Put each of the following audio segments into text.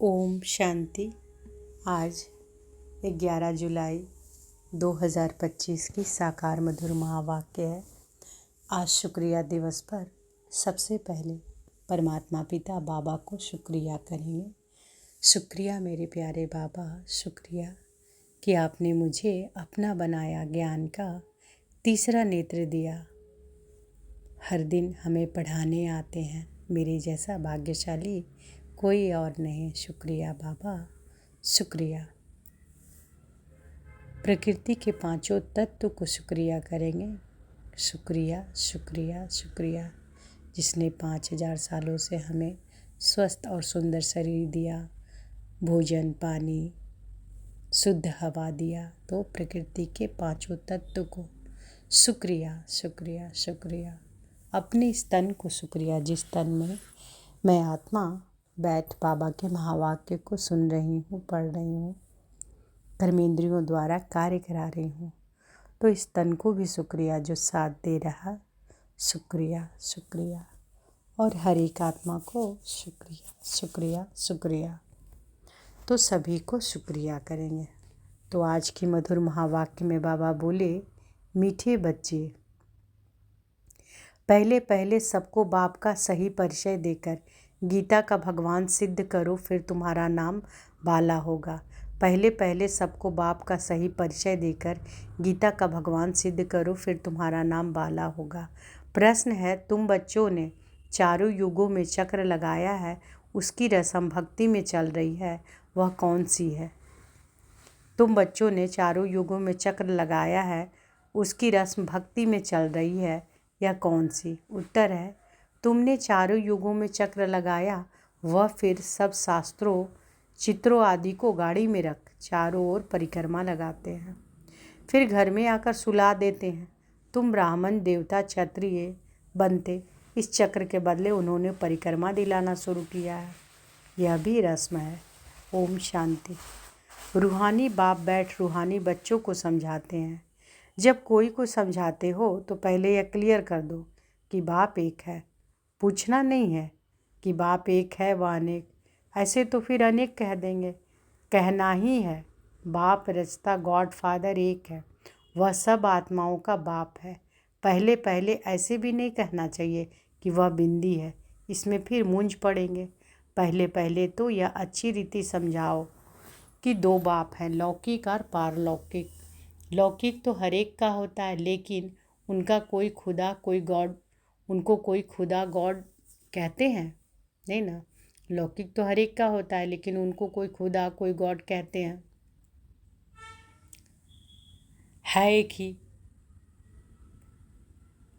ओम शांति। आज 11 जुलाई 2025 की साकार मधुर महावाक्य है। आज शुक्रिया दिवस पर सबसे पहले परमात्मा पिता बाबा को शुक्रिया करेंगे। शुक्रिया मेरे प्यारे बाबा, शुक्रिया कि आपने मुझे अपना बनाया ज्ञान का तीसरा नेत्र दिया। हर दिन हमें पढ़ाने आते हैं। मेरे जैसा भाग्यशाली कोई और नहीं। शुक्रिया बाबा, शुक्रिया। प्रकृति के पांचों तत्व को शुक्रिया करेंगे। शुक्रिया शुक्रिया शुक्रिया, जिसने 5000 सालों से हमें स्वस्थ और सुंदर शरीर दिया, भोजन पानी शुद्ध हवा दिया। तो प्रकृति के पांचों तत्व को शुक्रिया शुक्रिया शुक्रिया। अपने इस तन को शुक्रिया, जिस तन में मैं आत्मा बैठ बाबा के महावाक्य को सुन रही हूँ, पढ़ रही हूँ, कर्मेंद्रियों द्वारा कार्य करा रही हूँ। तो इस तन को भी शुक्रिया जो साथ दे रहा। शुक्रिया शुक्रिया। और हर एक आत्मा को शुक्रिया शुक्रिया शुक्रिया। तो सभी को शुक्रिया करेंगे। तो आज की मधुर महावाक्य में बाबा बोले, मीठे बच्चे, पहले पहले सबको बाप का सही परिचय देकर गीता का भगवान सिद्ध करो, फिर तुम्हारा नाम बाला होगा। पहले पहले सबको बाप का सही परिचय देकर गीता का भगवान सिद्ध करो, फिर तुम्हारा नाम बाला होगा। प्रश्न है, तुम बच्चों ने चारों युगों में चक्र लगाया है, उसकी रस्म भक्ति में चल रही है, वह कौन सी है? तुम बच्चों ने चारों युगों में चक्र लगाया है, उसकी रस्म भक्ति में चल रही है, यह कौन सी? उत्तर है, तुमने चारों युगों में चक्र लगाया, वह फिर सब शास्त्रों चित्रों आदि को गाड़ी में रख चारों ओर परिक्रमा लगाते हैं, फिर घर में आकर सुला देते हैं। तुम ब्राह्मण देवता क्षत्रिय बनते, इस चक्र के बदले उन्होंने परिक्रमा दिलाना शुरू किया है। यह भी रस्म है। ओम शांति। रूहानी बाप बैठ रूहानी बच्चों को समझाते हैं। जब कोई को समझाते हो तो पहले यह क्लियर कर दो कि बाप एक है। पूछना नहीं है कि बाप एक है व अनेक, ऐसे तो फिर अनेक कह देंगे। कहना ही है बाप रचता गॉड फादर एक है, वह सब आत्माओं का बाप है। पहले पहले ऐसे भी नहीं कहना चाहिए कि वह बिंदी है, इसमें फिर मूंझ पड़ेंगे। पहले पहले तो यह अच्छी रीति समझाओ कि दो बाप हैं, लौकिक और पारलौकिक। लौकिक तो हर एक का होता है, लेकिन उनका कोई खुदा कोई गॉड, उनको कोई खुदा गॉड कहते हैं नहीं ना। लौकिक तो हर एक का होता है, लेकिन उनको कोई खुदा कोई गॉड कहते हैं। है एक ही।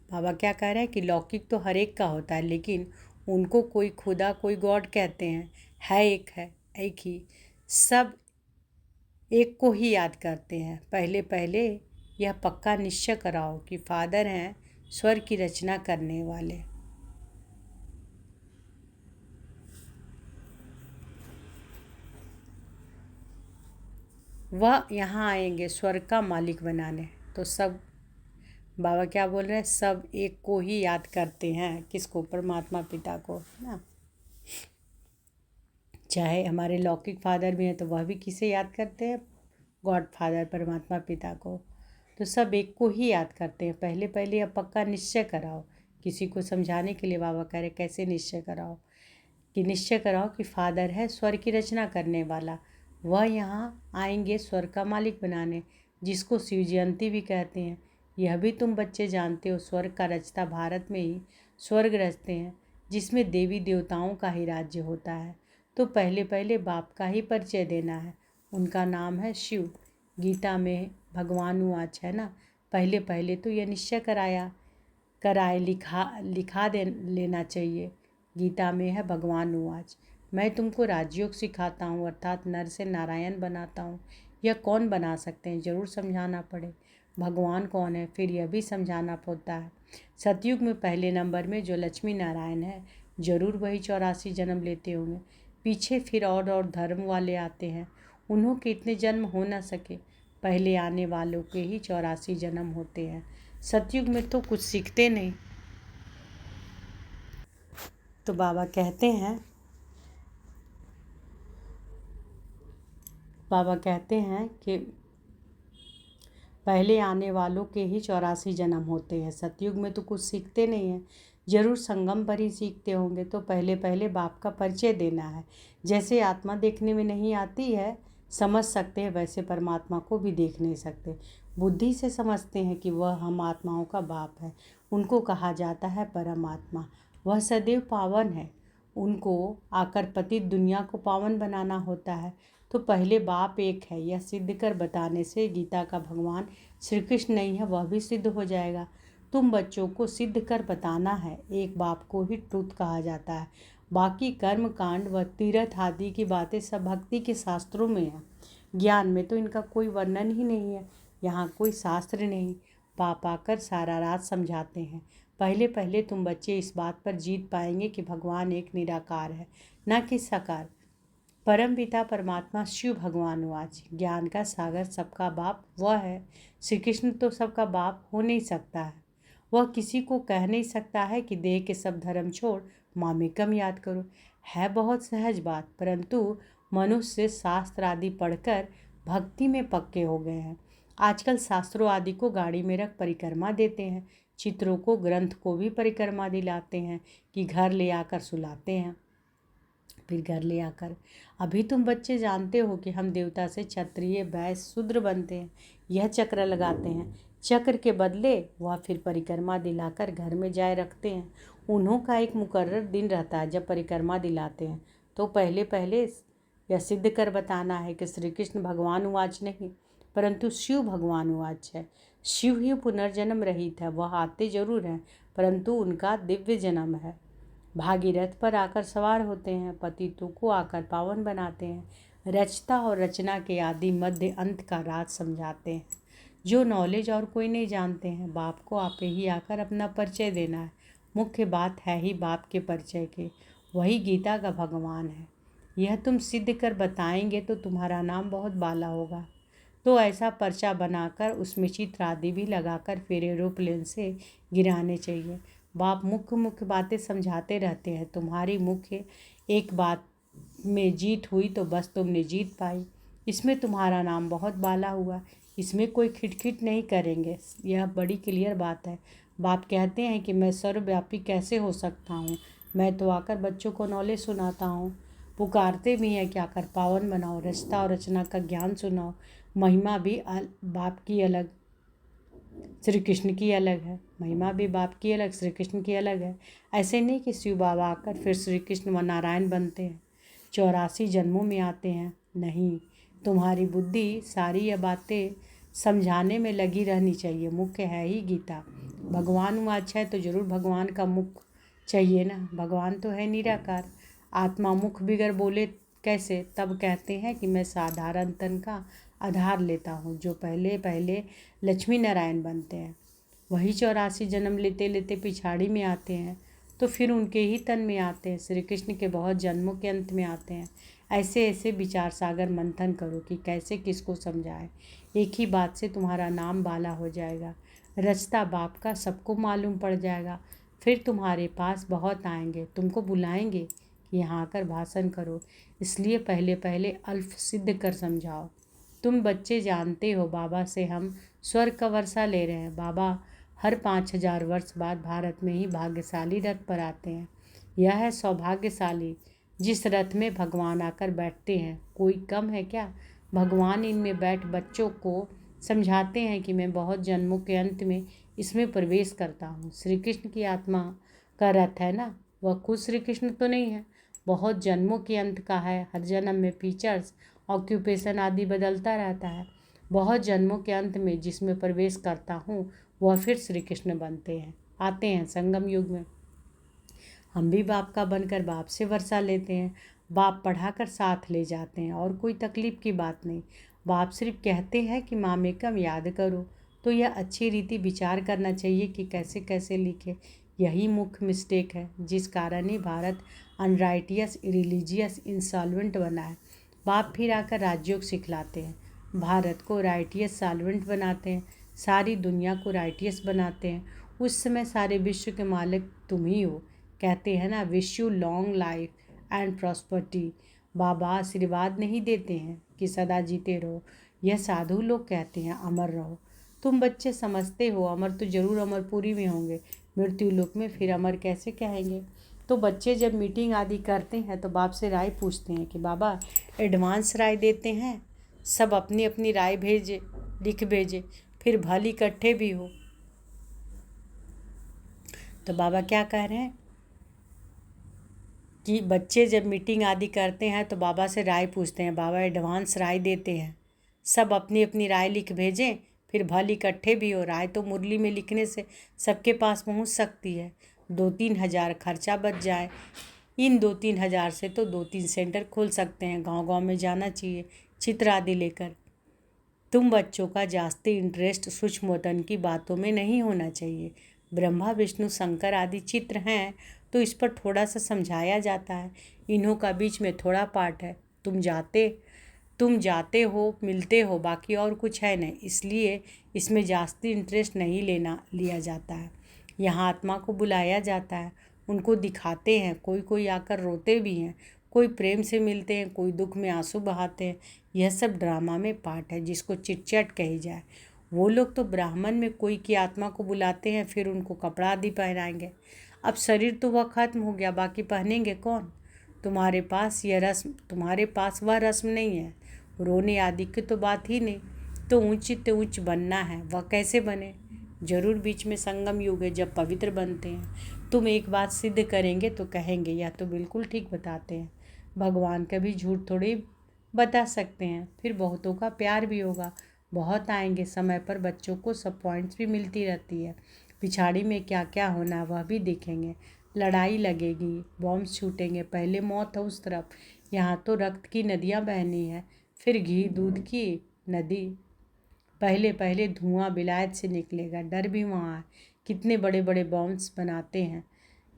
बाबा क्या कह रहे हैं कि लौकिक तो हर एक का होता है, लेकिन उनको कोई खुदा कोई गॉड कहते हैं। है एक ही। सब एक को ही याद करते हैं। पहले पहले यह पक्का निश्चय कराओ कि फादर हैं स्वर्ग की रचना करने वाले। वह यहाँ आएंगे स्वर्ग का मालिक बनाने। तो सब बाबा क्या बोल रहे हैं, सब एक को ही याद करते हैं। किसको? परमात्मा पिता को ना। चाहे हमारे लौकिक फादर भी हैं तो वह भी किसे याद करते हैं? गॉड फादर परमात्मा पिता को। तो सब एक को ही याद करते हैं। पहले पहले यह पक्का निश्चय कराओ। किसी को समझाने के लिए बाबा कह रहे कैसे निश्चय कराओ, कि निश्चय कराओ कि फादर है स्वर्ग की रचना करने वाला। वह यहाँ आएंगे स्वर्ग का मालिक बनाने, जिसको शिव जयंती भी कहते हैं। यह भी तुम बच्चे जानते हो, स्वर्ग का रचता भारत में ही स्वर्ग रचते हैं, जिसमें देवी देवताओं का ही राज्य होता है। तो पहले पहले बाप का ही परिचय देना है। उनका नाम है शिव। गीता में भगवान उवाच है ना। पहले पहले तो यह निश्चय कराए लिखा दे लेना चाहिए। गीता में है भगवान उवाच, मैं तुमको राजयोग सिखाता हूँ, अर्थात नर से नारायण बनाता हूँ। यह कौन बना सकते हैं? जरूर समझाना पड़े भगवान कौन है, फिर यह भी समझाना पड़ता है। सतयुग में पहले नंबर में जो लक्ष्मी नारायण है, जरूर वही 84 जन्म लेते होंगे। पीछे फिर और धर्म वाले आते हैं, उन्हों के इतने जन्म हो न सके। पहले आने वालों के ही 84 जन्म होते हैं। सतयुग में तो कुछ सीखते नहीं। तो बाबा कहते हैं बाबा कहते हैं कि पहले आने वालों के ही 84 जन्म होते हैं। सतयुग में तो कुछ सीखते नहीं हैं, जरूर संगम पर ही सीखते होंगे। तो पहले पहले बाप का परिचय देना है। जैसे आत्मा देखने में नहीं आती है, समझ सकते हैं, वैसे परमात्मा को भी देख नहीं सकते। बुद्धि से समझते हैं कि वह हम आत्माओं का बाप है। उनको कहा जाता है परमात्मा। वह सदैव पावन है। उनको आकर पतित दुनिया को पावन बनाना होता है। तो पहले बाप एक है, यह सिद्ध कर बताने से गीता का भगवान श्री कृष्ण नहीं है, वह भी सिद्ध हो जाएगा। तुम बच्चों को सिद्ध कर बताना है। एक बाप को ही ट्रुथ कहा जाता है। बाकी कर्म कांड व तीर्थ आदि की बातें सब भक्ति के शास्त्रों में है। ज्ञान में तो इनका कोई वर्णन ही नहीं है। यहाँ कोई शास्त्र नहीं। बाप आकर सारा राज समझाते हैं। पहले पहले तुम बच्चे इस बात पर जीत पाएंगे कि भगवान एक निराकार है, न कि साकार। परम पिता परमात्मा शिव भगवान वाच, ज्ञान का सागर सबका बाप वह है। श्री कृष्ण तो सबका बाप हो नहीं सकता है। वह किसी को कह नहीं सकता है कि देह के सब धर्म छोड़ मामेकम याद करो। है बहुत सहज बात, परंतु मनुष्य शास्त्र आदि पढ़कर भक्ति में पक्के हो गए हैं। आजकल शास्त्रों आदि को गाड़ी में रख परिक्रमा देते हैं। चित्रों को, ग्रंथ को भी परिक्रमा दिलाते हैं कि घर ले आकर सुलाते हैं। फिर घर ले आकर, अभी तुम बच्चे जानते हो कि हम देवता से क्षत्रिय, वैश्य, शूद्र बनते हैं। यह चक्र लगाते हैं। चक्र के बदले वह फिर परिक्रमा दिलाकर घर में जाए रखते हैं। उन्हों का एक मुकर्रर दिन रहता है जब परिक्रमा दिलाते हैं। तो पहले पहले यह सिद्ध कर बताना है कि श्री कृष्ण भगवान उवाच नहीं, परंतु शिव भगवान उवाच है। शिव ही पुनर्जन्म रहित है। वह आते जरूर हैं, परंतु उनका दिव्य जन्म है। भागीरथ पर आकर सवार होते हैं, पतितों को आकर पावन बनाते हैं। रचता और रचना के आदि मध्य अंत का राज समझाते हैं। जो नॉलेज और कोई नहीं जानते हैं। बाप को आपे ही आकर अपना परिचय देना है। मुख्य बात है ही बाप के परिचय के। वही गीता का भगवान है। यह तुम सिद्ध कर बताएंगे तो तुम्हारा नाम बहुत बाला होगा। तो ऐसा पर्चा बनाकर उसमें चित्र आदि भी लगाकर फिर एरोप्लेन से गिराने चाहिए। बाप मुख्य मुख्य बातें समझाते रहते हैं। तुम्हारी मुख्य एक बात में जीत हुई तो बस तुमने जीत पाई। इसमें तुम्हारा नाम बहुत बाला हुआ। इसमें कोई खिटखिट नहीं करेंगे। यह बड़ी क्लियर बात है। बाप कहते हैं कि मैं सर्वव्यापी कैसे हो सकता हूँ। मैं तो आकर बच्चों को नॉलेज सुनाता हूँ। पुकारते भी हैं कि आकर पावन बनाओ, रचता और रचना का ज्ञान सुनाओ। महिमा भी बाप की अलग, श्री कृष्ण की अलग है। महिमा भी बाप की अलग, श्री कृष्ण की अलग है। ऐसे नहीं कि शिव बाबा आकर फिर श्री कृष्ण व नारायण बनते हैं, 84 जन्मों में आते हैं। नहीं, तुम्हारी बुद्धि सारी यह बातें समझाने में लगी रहनी चाहिए। मुख्य है ही गीता। भगवान हुआ अच्छा है तो जरूर भगवान का मुख चाहिए ना। भगवान तो है निराकार। आत्मा मुख बिगर बोले कैसे? तब कहते हैं कि मैं साधारण तन का आधार लेता हूँ। जो पहले पहले लक्ष्मी नारायण बनते हैं, वही 84 जन्म लेते लेते पिछाड़ी में आते हैं, तो फिर उनके ही तन में आते हैं। श्री कृष्ण के बहुत जन्मों के अंत में आते हैं। ऐसे ऐसे विचार सागर मंथन करो कि कैसे किसको समझाए। एक ही बात से तुम्हारा नाम बाला हो जाएगा। रचता बाप का सबको मालूम पड़ जाएगा। फिर तुम्हारे पास बहुत आएंगे, तुमको बुलाएंगे कि यहाँ आकर भाषण करो। इसलिए पहले पहले अल्फ सिद्ध कर समझाओ। तुम बच्चे जानते हो बाबा से हम स्वर्ग का वर्षा ले रहे हैं। बाबा हर 5000 वर्ष बाद भारत में ही भाग्यशाली रथ पर आते हैं। यह है सौभाग्यशाली जिस रथ में भगवान आकर बैठते हैं। कोई कम है क्या? भगवान इनमें बैठ बच्चों को समझाते हैं कि मैं बहुत जन्मों के अंत में इसमें प्रवेश करता हूँ। श्री कृष्ण की आत्मा का रथ है ना, वह खुद श्री कृष्ण तो नहीं है, बहुत जन्मों के अंत का है। हर जन्म में फीचर्स, ऑक्यूपेशन आदि बदलता रहता है। बहुत जन्मों के अंत में जिसमें प्रवेश करता हूँ वह फिर श्री कृष्ण बनते हैं, आते हैं संगम युग में। हम भी बाप का बनकर बाप से वर्षा लेते हैं। बाप पढ़ाकर साथ ले जाते हैं और कोई तकलीफ की बात नहीं। बाप सिर्फ कहते हैं कि मामेकम याद करो। तो यह अच्छी रीति विचार करना चाहिए कि कैसे कैसे लिखे। यही मुख्य मिस्टेक है जिस कारण ही भारत अनराइटियस, इरिलीजियस, इंसॉल्वेंट बना है। बाप फिर आकर राजयोग सिखलाते हैं, भारत को राइटियस सॉल्वेंट बनाते हैं, सारी दुनिया को राइटियस बनाते हैं। उस समय सारे विश्व के मालिक तुम ही हो। कहते हैं ना, wish you long life and prosperity. बाबा आशीर्वाद नहीं देते हैं कि सदा जीते रहो, यह साधु लोग कहते हैं अमर रहो। तुम बच्चे समझते हो अमर तो जरूर अमरपुरी में होंगे, मृत्यु लोक में फिर अमर कैसे कहेंगे। तो बच्चे जब मीटिंग आदि करते हैं तो बाप से राय पूछते हैं कि बाबा एडवांस राय देते हैं, सब अपनी अपनी राय भेजे, लिख भेजे, फिर भल इकट्ठे भी हो। तो बाबा क्या कह रहे हैं कि बच्चे जब मीटिंग आदि करते हैं तो बाबा से राय पूछते हैं, बाबा एडवांस राय देते हैं, सब अपनी अपनी राय लिख भेजें, फिर भल इकट्ठे भी हो। राय तो मुरली में लिखने से सबके पास पहुंच सकती है, 2-3 हज़ार खर्चा बच जाए। इन 2-3 हज़ार से तो 2-3 सेंटर खोल सकते हैं, गांव गांव में जाना चाहिए चित्र आदि लेकर। तुम बच्चों का जास्ती इंटरेस्ट सूक्ष्मोतन की बातों में नहीं होना चाहिए। ब्रह्मा विष्णु शंकर आदि चित्र हैं तो इस पर थोड़ा सा समझाया जाता है, इन्हों का बीच में थोड़ा पार्ट है। तुम जाते हो मिलते हो, बाकी और कुछ है नहीं, इसलिए इसमें जास्ती इंटरेस्ट नहीं लिया जाता है। यहाँ आत्मा को बुलाया जाता है, उनको दिखाते हैं, कोई कोई आकर रोते भी हैं, कोई प्रेम से मिलते हैं, कोई दुख में आंसू बहाते हैं। यह सब ड्रामा में पार्ट है जिसको चिटचैट कही जाए। वो लोग तो ब्राह्मण में कोई की आत्मा को बुलाते हैं, फिर उनको कपड़ा आदि पहनाएंगे। अब शरीर तो वह खत्म हो गया, बाकी पहनेंगे कौन। तुम्हारे पास वह रस्म नहीं है, रोने आदि की तो बात ही नहीं। तो ऊंच बनना है, वह कैसे बने। जरूर बीच में संगम युग है जब पवित्र बनते हैं। तुम एक बात सिद्ध करेंगे तो कहेंगे यह तो बिल्कुल ठीक बताते हैं। भगवान कभी झूठ थोड़ी बता सकते हैं। फिर बहुतों का प्यार भी होगा, बहुत आएंगे, समय पर बच्चों को सब पॉइंट्स भी मिलती रहती है। पिछाड़ी में क्या क्या होना वह भी देखेंगे। लड़ाई लगेगी, बॉम्ब छूटेंगे, पहले मौत है उस तरफ, यहाँ तो रक्त की नदियाँ बहनी है, फिर घी दूध की नदी। पहले पहले धुआं विलायत से निकलेगा, डर भी वहाँ है। कितने बड़े बड़े बॉम्ब्स बनाते हैं,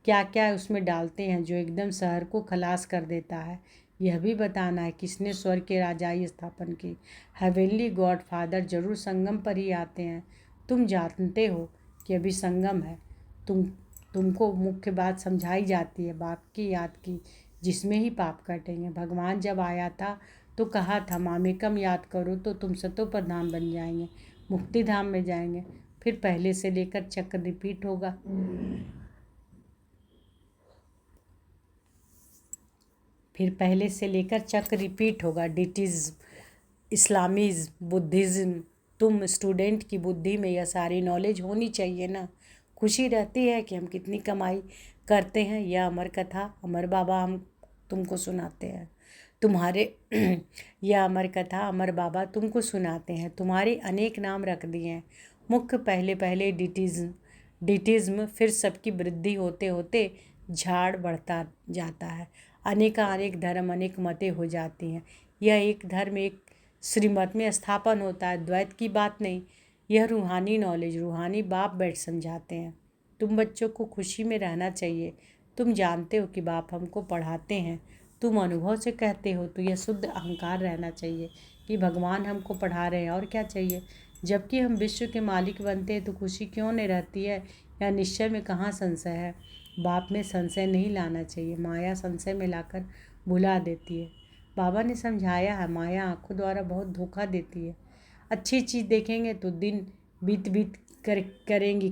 क्या क्या उसमें डालते हैं जो एकदम शहर को खलास कर देता है। यह भी बताना है किसने स्वर्ग के राजाई स्थापन की। हेवेनली गॉड फादर जरूर संगम पर ही आते हैं। तुम जानते हो कि अभी संगम है, तुमको मुख्य बात समझाई जाती है, बाप की याद की, जिसमें ही पाप कटेंगे। भगवान जब आया था तो कहा था मामेकम याद करो तो तुम सतो प्रधान बन जाएंगे, मुक्ति धाम में जाएंगे। फिर पहले से लेकर चक्र रिपीट होगा। डिटिज्म, इस्लामिज्म, बुद्धिज़्म। तुम स्टूडेंट की बुद्धि में यह सारी नॉलेज होनी चाहिए ना। खुशी रहती है कि हम कितनी कमाई करते हैं। यह अमर कथा अमर बाबा हम तुमको सुनाते हैं। यह अमर कथा अमर बाबा तुमको सुनाते हैं। तुम्हारे अनेक नाम रख दिए हैं। मुख्य पहले पहले डिटिज्म, फिर सबकी वृद्धि होते होते झाड़ बढ़ता जाता है। अनेक धर्म अनेक मतें हो जाती हैं। यह एक धर्म एक श्रीमत में स्थापन होता है, द्वैत की बात नहीं। यह रूहानी नॉलेज रूहानी बाप बैठ समझाते हैं। तुम बच्चों को खुशी में रहना चाहिए। तुम जानते हो कि बाप हमको पढ़ाते हैं, तुम अनुभव से कहते हो, तो यह शुद्ध अहंकार रहना चाहिए कि भगवान हमको पढ़ा रहे हैं और क्या चाहिए। जबकि हम विश्व के मालिक बनते हैं तो खुशी क्यों नहीं रहती है। या निश्चय में कहाँ संशय है। बाप में संशय नहीं लाना चाहिए, माया संशय में लाकर भुला देती है। बाबा ने समझाया है, माया आँखों द्वारा बहुत धोखा देती है। अच्छी चीज़ देखेंगे तो दिल बीत करेंगी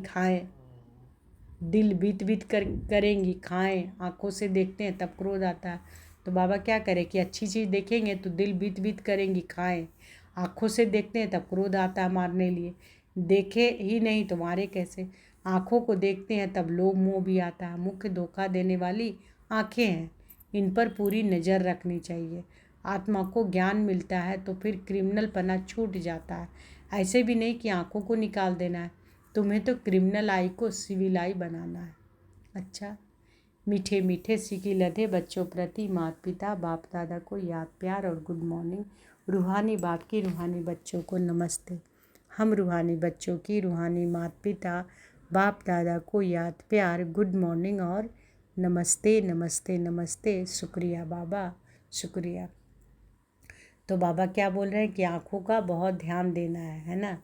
खाएं। आँखों से देखते हैं तब क्रोध आता है। तो बाबा क्या करें कि अच्छी चीज़ देखेंगे तो दिल बीत करेंगी खाएं, आँखों से देखते हैं तब क्रोध आता है मारने लिए। देखे ही नहीं तो मारे कैसे। आँखों को देखते हैं तब लोभ मोह भी आता है। मुख्य धोखा देने वाली आँखें हैं, इन पर पूरी नज़र रखनी चाहिए। आत्मा को ज्ञान मिलता है तो फिर क्रिमिनल पना छूट जाता है। ऐसे भी नहीं कि आँखों को निकाल देना है, तुम्हें तो क्रिमिनल आई को सिविल आई बनाना है। अच्छा, मीठे मीठे सिकी लधे बच्चों प्रति माता पिता बाप दादा को याद प्यार और गुड मॉर्निंग। रूहानी बाप की रूहानी बच्चों को नमस्ते। हम रूहानी बच्चों की रूहानी माता पिता बाप दादा को याद प्यार गुड मॉर्निंग और नमस्ते नमस्ते नमस्ते। शुक्रिया बाबा, शुक्रिया। तो बाबा क्या बोल रहे हैं कि आँखों का बहुत ध्यान देना है ना।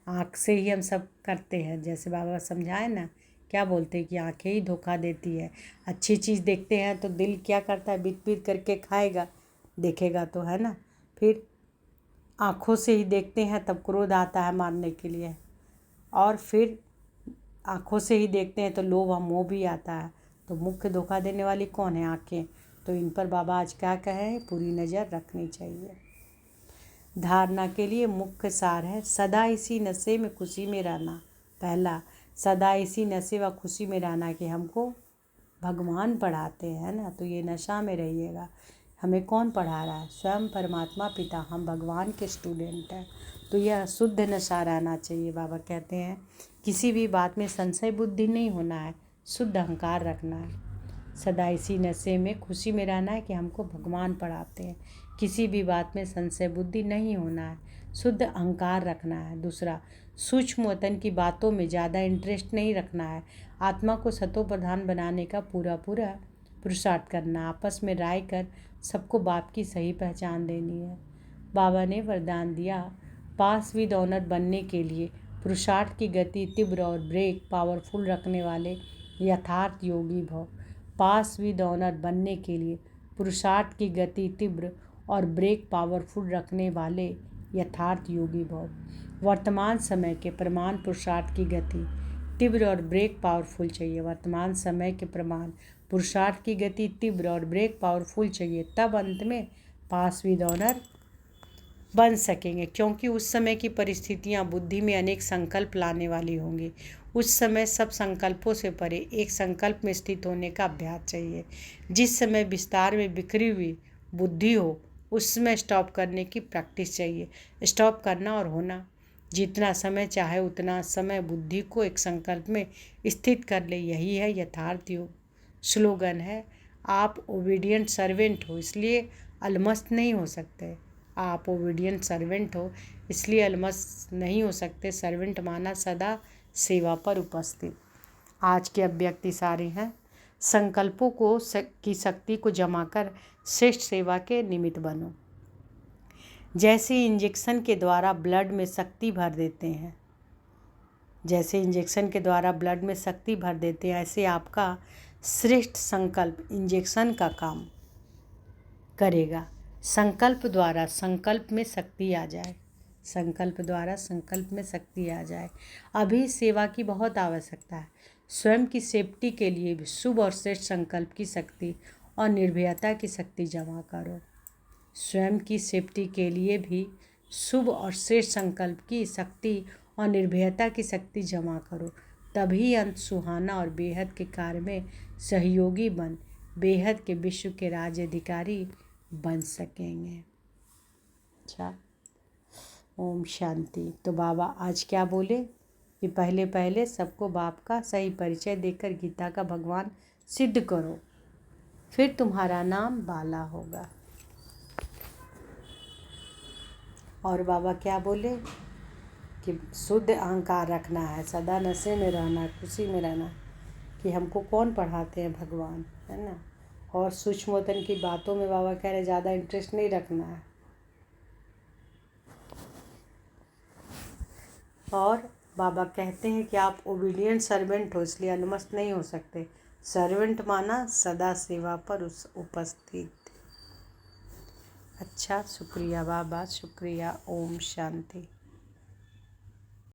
आँख से ही हम सब करते हैं, जैसे बाबा समझाए ना, क्या बोलते हैं कि आँखें ही धोखा देती है। अच्छी चीज़ देखते हैं तो दिल क्या करता है, बीत करके खाएगा। देखेगा तो, है ना। फिर आँखों से ही देखते हैं तब क्रोध आता है मारने के लिए, और फिर आँखों से ही देखते हैं तो लोभ और मोह भी आता है। तो मुख्य धोखा देने वाली कौन है? आँखें। तो इन पर बाबा आज क्या कहे? पूरी नज़र रखनी चाहिए। धारणा के लिए मुख्य सार है सदा इसी नशे में खुशी में रहना। पहला, सदा इसी नशे व खुशी में रहना कि हमको भगवान पढ़ाते हैं ना, तो ये नशा में रहिएगा। हमें कौन पढ़ा रहा है? स्वयं परमात्मा पिता। हम भगवान के स्टूडेंट हैं, तो यह शुद्ध नशा रहना चाहिए। बाबा कहते हैं किसी भी बात में संशय बुद्धि नहीं होना है, शुद्ध अहंकार रखना है। सदा इसी नशे में खुशी में रहना है कि हमको भगवान पढ़ाते हैं। किसी भी बात में संशय बुद्धि नहीं होना है, शुद्ध अहंकार रखना है। दूसरा, सूक्ष्म वतन की बातों में ज़्यादा इंटरेस्ट नहीं रखना है। आत्मा को सतो प्रधान बनाने का पूरा पुरुषार्थ करना। आपस में राय कर सबको बाप की सही पहचान देनी है। बाबा ने वरदान दिया, पास विद ऑनर बनने के लिए पुरुषार्थ की गति तीव्र और ब्रेक पावरफुल रखने वाले यथार्थ योगी भव। पास विद ऑनर बनने के लिए पुरुषार्थ की गति तीव्र और ब्रेक पावरफुल रखने वाले यथार्थ योगी भव। वर्तमान समय के प्रमाण पुरुषार्थ की गति तीव्र और ब्रेक पावरफुल चाहिए। वर्तमान समय के प्रमाण पुरुषार्थ की गति तीव्र और ब्रेक पावरफुल चाहिए, तब अंत में पास विद ऑनर बन सकेंगे। क्योंकि उस समय की परिस्थितियां बुद्धि में अनेक संकल्प लाने वाली होंगी। उस समय सब संकल्पों से परे एक संकल्प में स्थित होने का अभ्यास चाहिए। जिस समय विस्तार में बिखरी हुई बुद्धि हो, उस समय स्टॉप करने की प्रैक्टिस चाहिए। स्टॉप करना और होना, जितना समय चाहे उतना समय बुद्धि को एक संकल्प में स्थित कर ले, यही है यथार्थ योग। स्लोगन है, आप ओबीडियंट सर्वेंट हो इसलिए अलमस्त नहीं हो सकते। आप ओबीडियंट सर्वेंट हो इसलिए अलमस्त नहीं हो सकते। सर्वेंट माना सदा सेवा पर उपस्थित। आज के अव्यक्ति सारे हैं, संकल्पों को की शक्ति को जमा कर श्रेष्ठ सेवा के निमित्त बनो। जैसे इंजेक्शन के द्वारा ब्लड में शक्ति भर देते हैं, जैसे इंजेक्शन के द्वारा ब्लड में शक्ति भर देते हैं, ऐसे आपका श्रेष्ठ संकल्प इंजेक्शन का काम करेगा। संकल्प द्वारा संकल्प में शक्ति आ जाए, संकल्प द्वारा संकल्प में शक्ति आ जाए। अभी सेवा की बहुत आवश्यकता है। स्वयं की सेफ्टी के लिए भी शुभ और श्रेष्ठ संकल्प की शक्ति और निर्भयता की शक्ति जमा करो। स्वयं की सेफ्टी के लिए भी शुभ और श्रेष्ठ संकल्प की शक्ति और निर्भयता की शक्ति जमा करो, तभी अंत सुहाना और बेहद के कार्य में सहयोगी बन बेहद के विश्व के राज्य अधिकारी बन सकेंगे। अच्छा, ओम शांति। तो बाबा आज क्या बोले कि पहले पहले सबको बाप का सही परिचय देकर गीता का भगवान सिद्ध करो, फिर तुम्हारा नाम बाला होगा। और बाबा क्या बोले कि शुद्ध अहंकार रखना है, सदा नशे में रहना, खुशी में रहना कि हमको कौन पढ़ाते हैं? भगवान, है ना। और सूक्ष्मतन की बातों में बाबा कह रहे ज़्यादा इंटरेस्ट नहीं रखना है। और बाबा कहते हैं कि आप ओबीडियंट सर्वेंट हो इसलिए अलमस्त नहीं हो सकते। सर्वेंट माना सदा सेवा पर उपस्थित। अच्छा, शुक्रिया बाबा, शुक्रिया। ओम शांति।